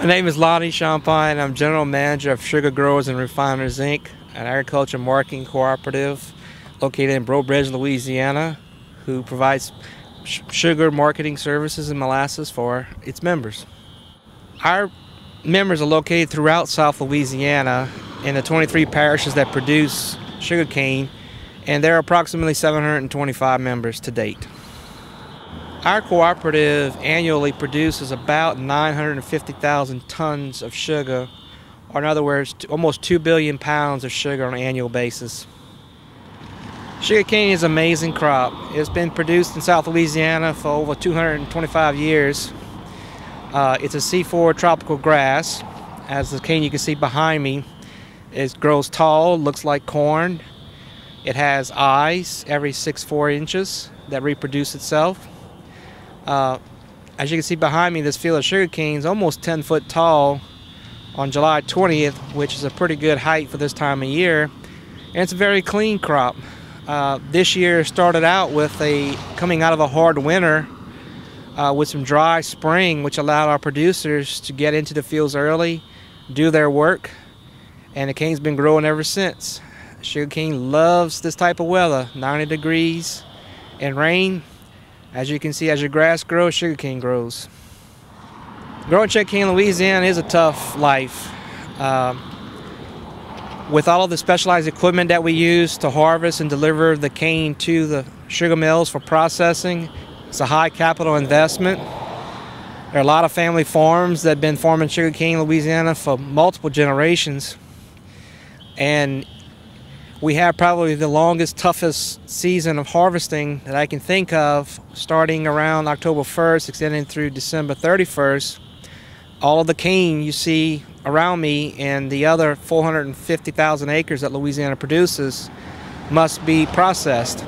My name is Lonnie. I'm General Manager of Sugar Growers and Refiners, Inc., an agriculture marketing cooperative located in Breaux Bridge, Louisiana, who provides sugar marketing services and molasses for its members. Our members are located throughout South Louisiana in the 23 parishes that produce sugarcane, and there are approximately 725 members to date. Our cooperative annually produces about 950,000 tons of sugar, or in other words, almost 2 billion pounds of sugar on an annual basis. Sugarcane is an amazing crop. It's been produced in South Louisiana for over 225 years. It's a C4 tropical grass. As the cane you can see behind me, it grows tall, looks like corn. It has eyes every 6-4 inches that reproduce itself. As you can see behind me, this field of sugarcane is almost 10 foot tall on July 20th, which is a pretty good height for this time of year. And it's a very clean crop. This year started out with coming out of a hard winter with some dry spring, which allowed our producers to get into the fields early, do their work, and the cane's been growing ever since. Sugarcane loves this type of weather, 90 degrees and rain. As you can see, as your grass grows, sugarcane grows. Growing sugarcane in Louisiana is a tough life. With all of the specialized equipment that we use to harvest and deliver the cane to the sugar mills for processing, it's a high capital investment. There are a lot of family farms that have been farming sugarcane in Louisiana for multiple generations. And we have probably the longest, toughest season of harvesting that I can think of, starting around October 1st, extending through December 31st. All of the cane you see around me and the other 450,000 acres that Louisiana produces must be processed.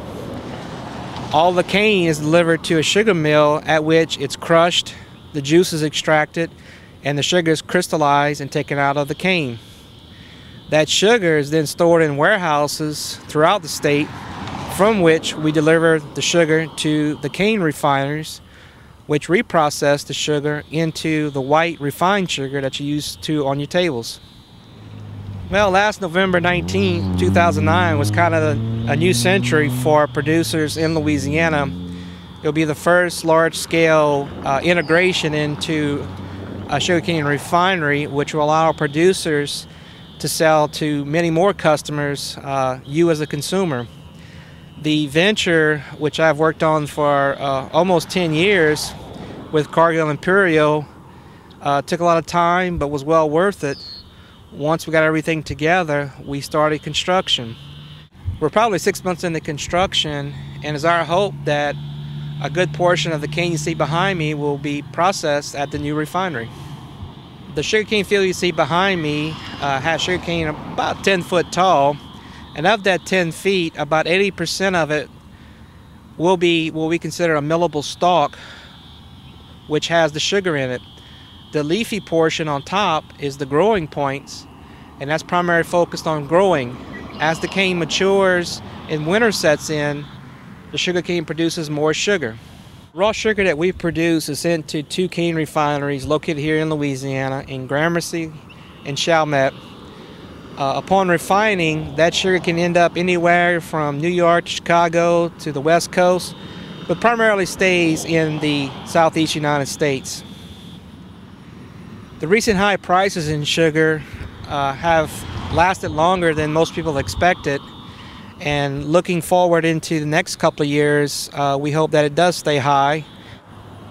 All the cane is delivered to a sugar mill at which it's crushed, the juice is extracted, and the sugar is crystallized and taken out of the cane. That sugar is then stored in warehouses throughout the state, from which we deliver the sugar to the cane refiners, which reprocess the sugar into the white refined sugar that you use on your tables. Well, last November 19, 2009 was kind of a new century for producers in Louisiana. It'll be the first large-scale integration into a sugarcane refinery, which will allow producers to sell to many more customers, you as a consumer. The venture, which I've worked on for almost 10 years with Cargill Imperial, took a lot of time but was well worth it. Once we got everything together, we started construction. We're probably 6 months into construction, and it's our hope that a good portion of the cane you see behind me will be processed at the new refinery. The sugarcane field you see behind me has sugarcane about 10 foot tall, and of that 10 feet, about 80% of it will be what we consider a millable stalk, which has the sugar in it. The leafy portion on top is the growing points, and that's primarily focused on growing. As the cane matures and winter sets in, the sugarcane produces more sugar. Raw sugar that we produce is sent to 2 cane refineries located here in Louisiana, in Gramercy and Chalmette. Upon refining, that sugar can end up anywhere from New York to Chicago to the West Coast, but primarily stays in the southeast United States. The recent high prices in sugar have lasted longer than most people expected. And looking forward into the next couple of years, we hope that it does stay high.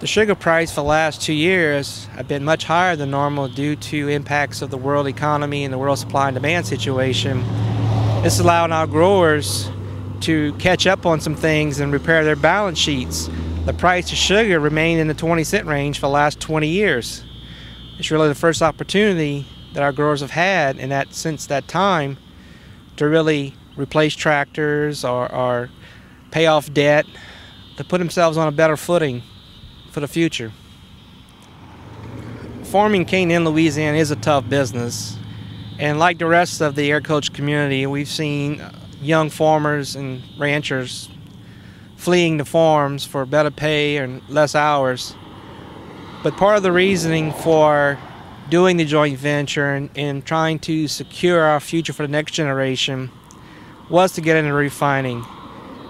The sugar price for the last 2 years have been much higher than normal due to impacts of the world economy and the world supply and demand situation. This is allowing our growers to catch up on some things and repair their balance sheets. The price of sugar remained in the 20-cent range for the last 20 years. It's really the first opportunity that our growers have had since that time to really replace tractors or pay off debt, to put themselves on a better footing for the future. Farming cane in Louisiana is a tough business, and like the rest of the agriculture community, we've seen young farmers and ranchers fleeing the farms for better pay and less hours. But part of the reasoning for doing the joint venture and trying to secure our future for the next generation was to get into refining.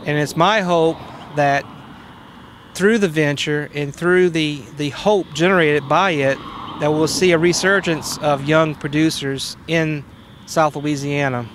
And it's my hope that through the venture and through the hope generated by it, that we'll see a resurgence of young producers in South Louisiana.